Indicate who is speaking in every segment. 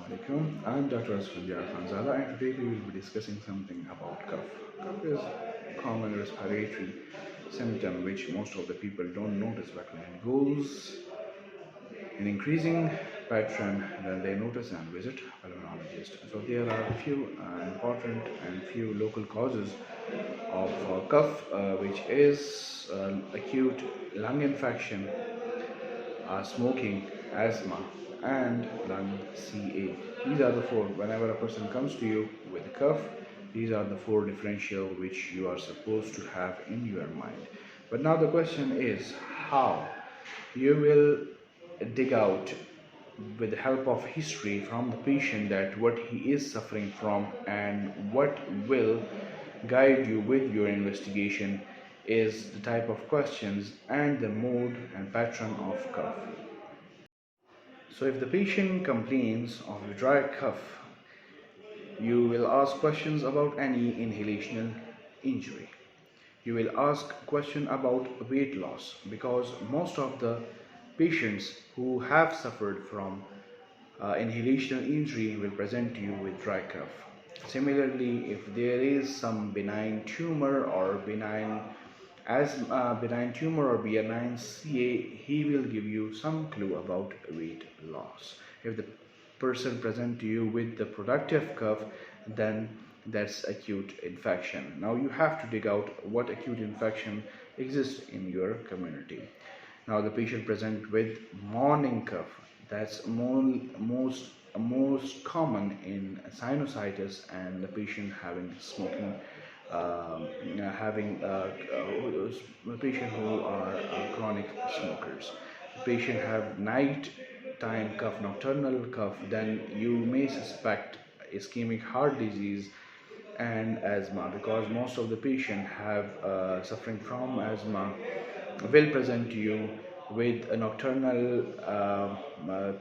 Speaker 1: Assalamualaikum. I'm Dr. Asfandyar Khanzada, and today we will be discussing something about cough. Cough is a common respiratory symptom which most of the people don't notice, but when it goes in increasing pattern, then they notice and visit pulmonologist. So there are a few important and few local causes of cough, which is acute lung infection, smoking, asthma, and lung CA. These are the four. Whenever a person comes to you with a cough, these are the four differential which you are supposed to have in your mind. But now the question is how you will dig out with the help of history from the patient that what he is suffering from, and what will guide you with your investigation is the type of questions and the mode and pattern of cough. So if the patient complains of a dry cough, you will ask questions about any inhalational injury. You will ask question about weight loss, because most of the patients who have suffered from inhalational injury will present you with dry cough. Similarly, if there is some benign tumor or benign tumor or benign CA, he will give you some clue about weight loss. If the person present to you with the productive cough, then that's acute infection. Now you have to dig out what acute infection exists in your community. Now the patient present with morning cough. That's most common in sinusitis, and the patient having smoking, having patient who are chronic smokers. The patient have night time cough, nocturnal cough, then you may suspect ischemic heart disease and asthma, because most of the patient have suffering from asthma will present to you with a nocturnal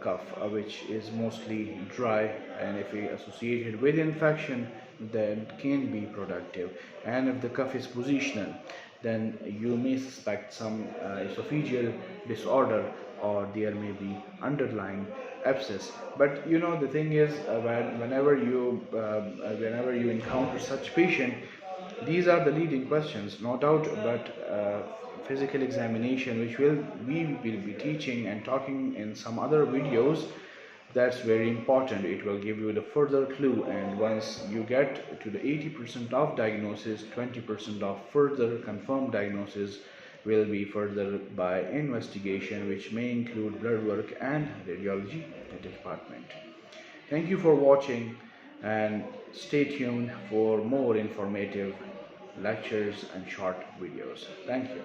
Speaker 1: cough, which is mostly dry, and if we associate it with infection, then can be productive. And if the cough is positional, then you may suspect some esophageal disorder, or there may be underlying abscess. But the thing is, whenever you encounter such patient, these are the leading questions, no doubt. But physical examination, which we will be teaching and talking in some other videos, that's very important. It will give you the further clue, and once you get to the 80% of diagnosis, 20% of further confirmed diagnosis will be further by investigation, which may include blood work and radiology department. Thank you for watching, and stay tuned for more informative lectures and short videos. Thank you.